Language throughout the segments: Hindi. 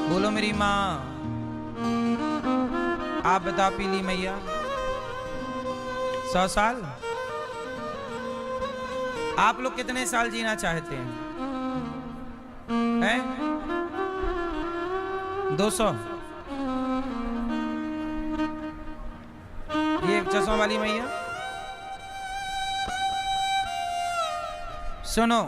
बोलो मेरी माँ। आप बता पीली मैया। 100 साल। आप लोग कितने साल जीना चाहते हैं? हैं? 200। ये चश्मा वाली मैया सुनो,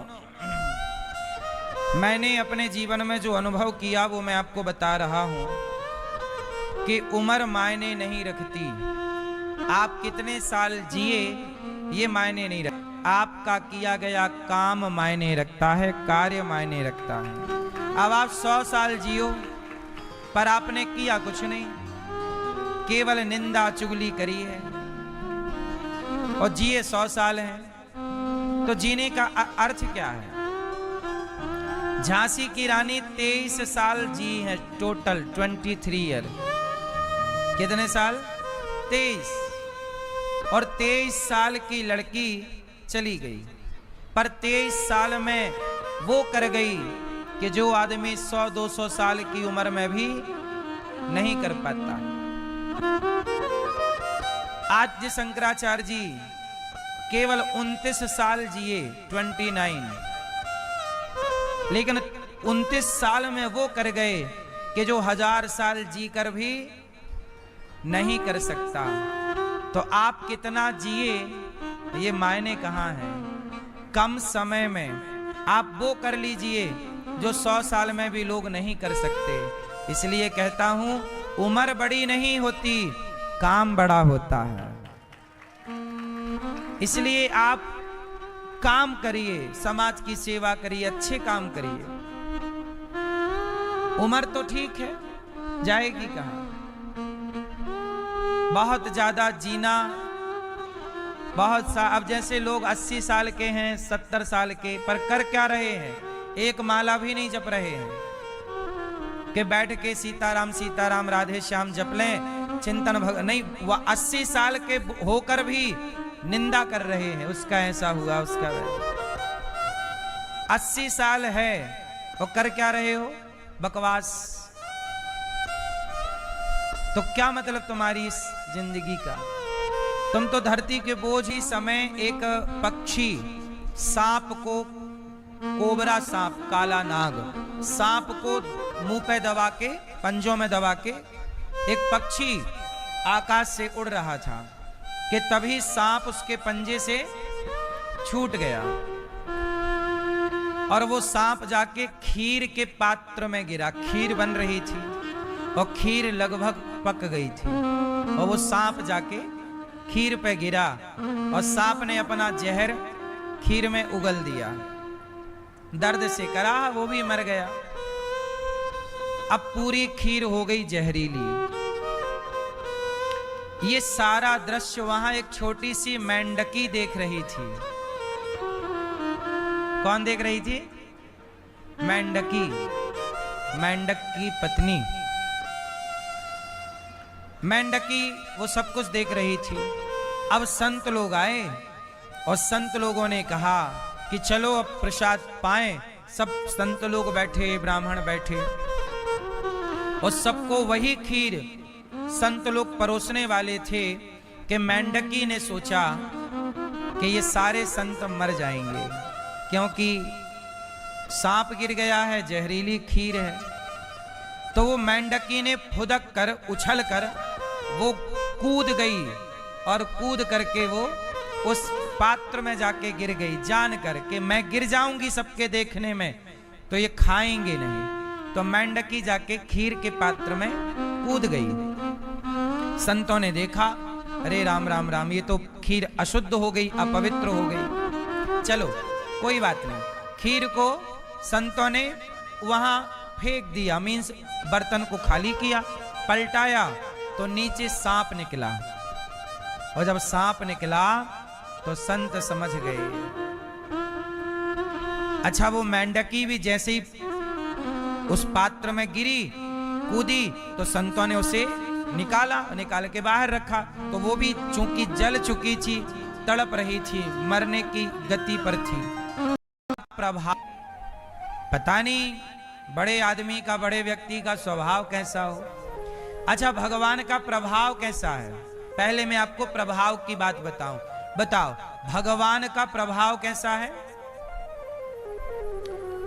मैंने अपने जीवन में जो अनुभव किया वो मैं आपको बता रहा हूं कि उम्र मायने नहीं रखती। आप कितने साल जिए ये मायने नहीं रखता। आपका किया गया काम मायने रखता है, कार्य मायने रखता है। अब आप 100 साल जियो पर आपने किया कुछ नहीं, केवल निंदा चुगली करी है और जिए 100 साल हैं, तो जीने का अर्थ क्या है? झांसी की रानी 23 साल जी है, टोटल 23 ईयर। कितने साल? 23। और 23 साल की लड़की चली गई, पर 23 साल में वो कर गई कि जो आदमी 100-200 साल की उम्र में भी नहीं कर पाता। आज शंकराचार्य जी केवल 29 साल जिए, 29, लेकिन 29 साल में वो कर गए कि जो 1000 साल जीकर भी नहीं कर सकता। तो आप कितना जिए ये मायने कहाँ है? कम समय में आप वो कर लीजिए जो 100 साल में भी लोग नहीं कर सकते। इसलिए कहता हूं, उम्र बड़ी नहीं होती, काम बड़ा होता है। इसलिए आप काम करिए, समाज की सेवा करिए, अच्छे काम करिए। उम्र तो ठीक है, जाएगी कहां? बहुत ज्यादा जीना, अब जैसे लोग 80 साल के हैं, 70 साल के, पर कर क्या रहे हैं? एक माला भी नहीं जप रहे हैं कि बैठ के सीताराम सीताराम राधे श्याम जप लें, चिंतन नहीं। वह 80 साल के होकर भी निंदा कर रहे हैं, उसका ऐसा हुआ, उसका 80 साल है और कर क्या रहे हो? बकवास। तो क्या मतलब तुम्हारी इस जिंदगी का? तुम तो धरती के बोझ ही समय एक पक्षी सांप को, कोबरा सांप, काला नाग सांप को मुंह पे दबा के, पंजों में दबा के, एक पक्षी आकाश से उड़ रहा था कि तभी सांप उसके पंजे से छूट गया और वो सांप जाके खीर के पात्र में गिरा। खीर बन रही थी और खीर लगभग पक गई थी और वो सांप जाके खीर पे गिरा और सांप ने अपना जहर खीर में उगल दिया। दर्द से करा, वो भी मर गया। अब पूरी खीर हो गई जहरीली। ये सारा दृश्य वहां एक छोटी सी मेंढकी देख रही थी। कौन देख रही थी? मेंढकी, मेंढक की पत्नी। मेंढकी वो सब कुछ देख रही थी। अब संत लोग आए और संत लोगों ने कहा कि चलो अब प्रसाद पाएं। सब संत लोग बैठे, ब्राह्मण बैठे और सबको वही खीर संत लोग परोसने वाले थे कि मेंढकी ने सोचा कि ये सारे संत मर जाएंगे क्योंकि सांप गिर गया है, जहरीली खीर है। तो वो मेंढकी ने फुदक कर, उछल कर वो कूद गई और कूद करके वो उस पात्र में जाके गिर गई, जान कर के मैं गिर जाऊंगी सबके देखने में तो ये खाएंगे नहीं। तो मेंढकी जाके खीर के पात्र में कूद गई। संतों ने देखा, अरे राम राम राम, ये तो खीर अशुद्ध हो गई, अपवित्र हो गई। चलो कोई बात नहीं, खीर को संतों ने वहां फेंक दिया, मीन्स बर्तन को खाली किया। पलटाया तो नीचे सांप निकला और जब सांप निकला तो संत समझ गए। अच्छा, वो मेंढकी भी जैसे ही उस पात्र में गिरी, कूदी, तो संतों ने उसे निकाला, निकाल के बाहर रखा। तो वो भी चूंकि जल चुकी थी, तड़प रही थी, मरने की गति पर थी। प्रभाव पता नहीं बड़े आदमी का, बड़े व्यक्ति का स्वभाव कैसा हो। अच्छा, भगवान का प्रभाव कैसा है? पहले मैं आपको प्रभाव की बात बताओ भगवान का प्रभाव कैसा है?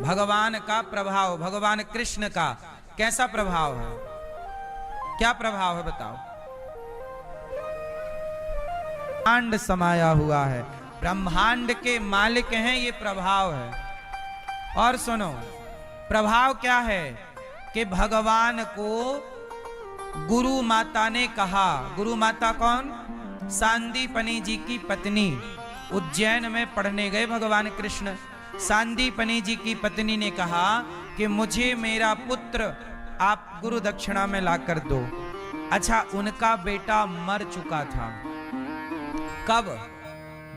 भगवान का प्रभाव, भगवान कृष्ण का कैसा प्रभाव है? क्या प्रभाव है बताओ? ब्रह्मांड समाया हुआ है, ब्रह्मांड के मालिक हैं, ये प्रभाव है। और सुनो, प्रभाव क्या है कि भगवान को गुरु माता ने कहा। गुरु माता कौन? सांदीपनी जी की पत्नी। उज्जैन में पढ़ने गए भगवान कृष्ण। सांदीपनी जी की पत्नी ने कहा कि मुझे मेरा पुत्र आप गुरु दक्षिणा में ला कर दो। अच्छा, उनका बेटा मर चुका था। कब?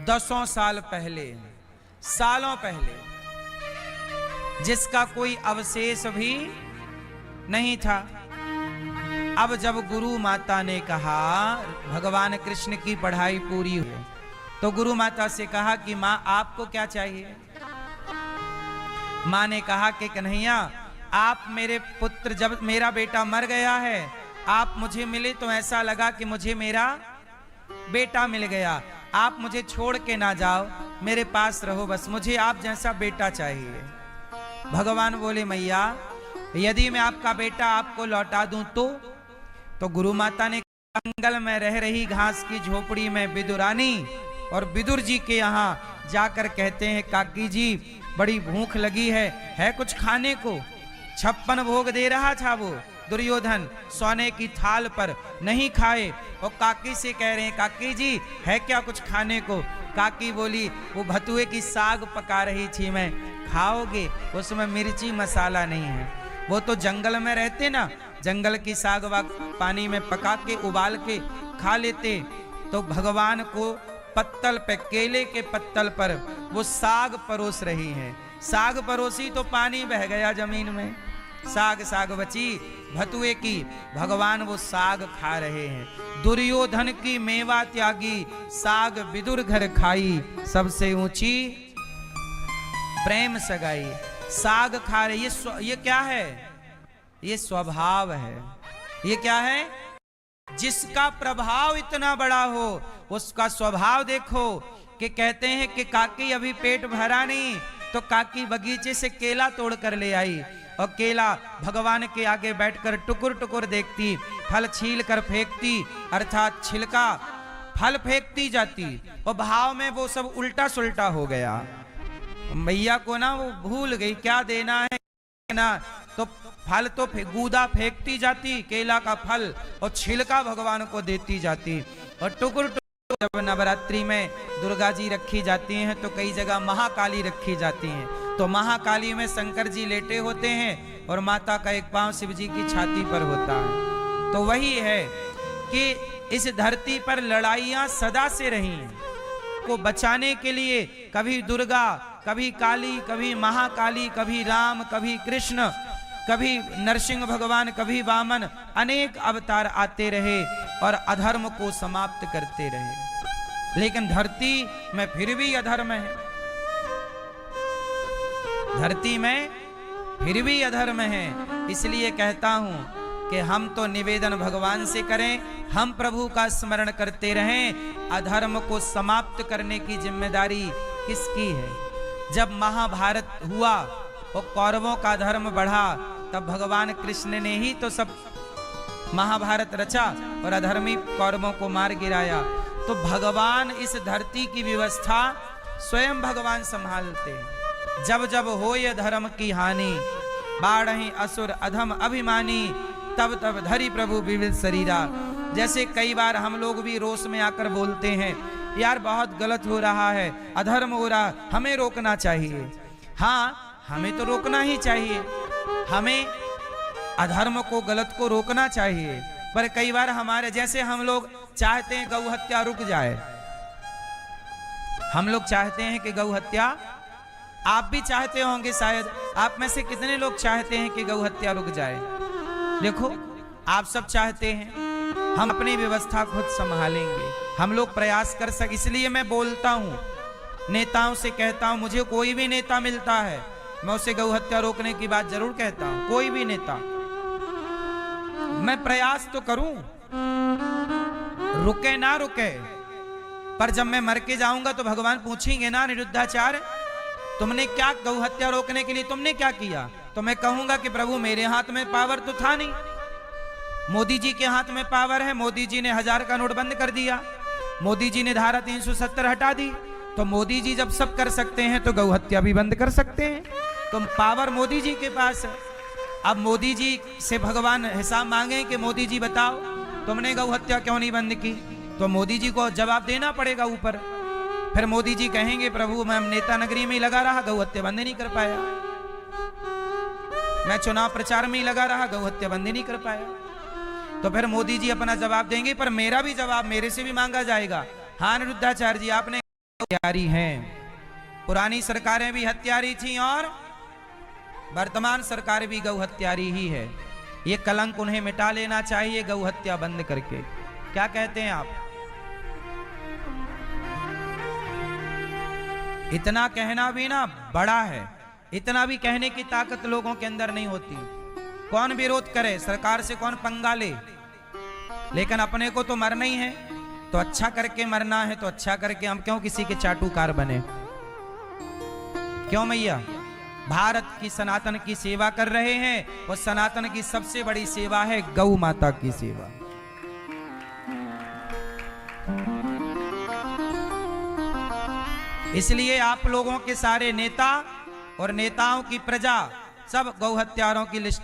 10 साल पहले, सालों पहले, जिसका कोई अवशेष भी नहीं था। अब जब गुरु माता ने कहा, भगवान कृष्ण की पढ़ाई पूरी हुई, तो गुरु माता से कहा कि माँ आपको क्या चाहिए? माँ ने कहा कि कन्हैया, आप मेरे पुत्र, जब मेरा बेटा मर गया है, आप मुझे मिले तो ऐसा लगा कि मुझे मेरा बेटा मिल गया। आप मुझे छोड़ के ना जाओ, मेरे पास रहो, बस मुझे आप जैसा बेटा चाहिए। भगवान बोले, मैया यदि मैं आपका बेटा आपको लौटा दूं तो गुरु माता ने जंगल में रह रही घास की झोपड़ी में विदुरानी और विदुर जी के यहाँ जाकर कहते हैं, काकी जी बड़ी भूख लगी है कुछ खाने को? 56 भोग दे रहा था वो दुर्योधन सोने की थाल पर, नहीं खाए। और काकी से कह रहे हैं, काकी जी है क्या कुछ खाने को? काकी बोली, वो भतुए की साग पका रही थी मैं, खाओगे? उसमें मिर्ची मसाला नहीं है। वो तो जंगल में रहते ना, जंगल की साग वाग पानी में पका के उबाल के खा लेते। तो भगवान को पत्तल पे, केले के पत्तल पर वो साग परोस रही हैं। साग परोसी तो पानी बह गया जमीन में, साग बची भतुए की। भगवान वो साग खा रहे हैं। दुर्योधन की मेवा त्यागी, साग विदुर घर खाई, सबसे ऊंची प्रेम सगाई। साग खा रहे, ये क्या है? ये स्वभाव है। ये क्या है? जिसका प्रभाव इतना बड़ा हो उसका स्वभाव देखो। कि कहते हैं कि काकी अभी पेट भरा नहीं, तो काकी बगीचे से केला तोड़ कर ले आई और केला भगवान के आगे बैठकर टुकुर टुकुर देखती, फल छील कर फेंकती, अर्थात छिलका फल फेंकती जाती। और भाव में वो सब उल्टा सुल्टा हो गया। मैया को ना वो भूल गई क्या देना है ना, तो फल तो गूदा फेंकती जाती, केला का फल, और छिलका भगवान को देती जाती। और टुकुर टुकुर जब नवरात्रि में दुर्गा जी रखी जाती हैं तो कई जगह महाकाली रखी जाती हैं। तो महाकाली में शंकर जी लेटे होते हैं और माता का एक पांव शिव जी की छाती पर होता है। तो वही है कि इस धरती पर लड़ाइयां सदा से रही हैं। को बचाने के लिए कभी दुर्गा, कभी काली, कभी महाकाली, कभी राम, कभी कृष्ण, कभी नरसिंह भगवान, कभी वामन, अनेक अवतार आते रहे और अधर्म को समाप्त करते रहे। लेकिन धरती में फिर भी अधर्म है, धरती में फिर भी अधर्म है। इसलिए कहता हूं कि हम तो निवेदन भगवान से करें, हम प्रभु का स्मरण करते रहें। अधर्म को समाप्त करने की जिम्मेदारी किसकी है? जब महाभारत हुआ और कौरवों का धर्म बढ़ा, तब भगवान कृष्ण ने ही तो सब महाभारत रचा और अधर्मी कौरवों को मार गिराया। तो भगवान इस धरती की व्यवस्था स्वयं भगवान संभालते हैं। जब जब होय धर्म की हानि, बाढ़हि असुर अधम अभिमानी, तब तब धरि प्रभु विविध शरीरा। जैसे कई बार हम लोग भी रोष में आकर बोलते हैं, यार बहुत गलत हो रहा है, अधर्म हो रहा, हमें रोकना चाहिए। हाँ, हमें तो रोकना ही चाहिए, हमें अधर्म को, गलत को रोकना चाहिए। पर कई बार हमारे जैसे हम लोग चाहते हैं गौ हत्या रुक जाए, हम लोग चाहते हैं कि गौ हत्या, आप भी चाहते होंगे शायद, आप में से कितने लोग चाहते हैं कि गौ हत्या रुक जाए? देखो, आप सब चाहते हैं। हम अपनी व्यवस्था खुद संभालेंगे, हम लोग प्रयास कर सके। इसलिए मैं बोलता हूं, नेताओं से कहता हूं, मुझे कोई भी नेता मिलता है, मैं उसे गौ हत्या रोकने की बात जरूर कहता हूं, कोई भी नेता। मैं प्रयास तो करूं, रुके ना रुके, पर जब मैं मर के जाऊंगा तो भगवान पूछेंगे ना, अनिरुद्धाचार्य तुमने क्या गौ हत्या रोकने के लिए तुमने क्या किया? तो मैं कहूंगा कि प्रभु मेरे हाथ में पावर तो था नहीं, मोदी जी के हाथ में पावर है। मोदी जी ने 1000 का नोट बंद कर दिया, मोदी जी ने धारा 370 हटा दी। तो मोदी जी जब सब कर सकते हैं तो गौ हत्या भी बंद कर सकते हैं। तो पावर मोदी जी के पास है। अब मोदी जी से भगवान हिसाब मांगे कि मोदी जी बताओ तुमने गौ हत्या क्यों नहीं बंद की? तो मोदी जी को जवाब देना पड़ेगा ऊपर। फिर मोदी जी कहेंगे प्रभु मैं नेता नगरी में ही लगा रहा, गौ हत्या बंद नहीं कर पाया, मैं चुनाव प्रचार में ही लगा रहा, गौ हत्या बंद नहीं कर पाया। तो फिर मोदी जी अपना जवाब देंगे, पर मेरा भी जवाब मेरे से भी मांगा जाएगा। हाँ अनिरुद्धाचार्य जी आपने हत्यारी हैं, पुरानी सरकारें भी हत्यारी थी और वर्तमान सरकार भी गौ हत्यारी ही है। ये कलंक उन्हें मिटा लेना चाहिए गौ हत्या बंद करके। क्या कहते हैं आप? इतना कहना भी ना बड़ा है, इतना भी कहने की ताकत लोगों के अंदर नहीं होती। कौन विरोध करे, सरकार से कौन पंगा ले, लेकिन अपने को तो मरना ही है, तो अच्छा करके मरना है तो अच्छा करके। हम क्यों किसी के चाटुकार बने? क्यों मैया? भारत की सनातन की सेवा कर रहे हैं, और सनातन की सबसे बड़ी सेवा है गौ माता की सेवा। इसलिए आप लोगों के सारे नेता और नेताओं की प्रजा सब गौ हत्यारों की लिस्ट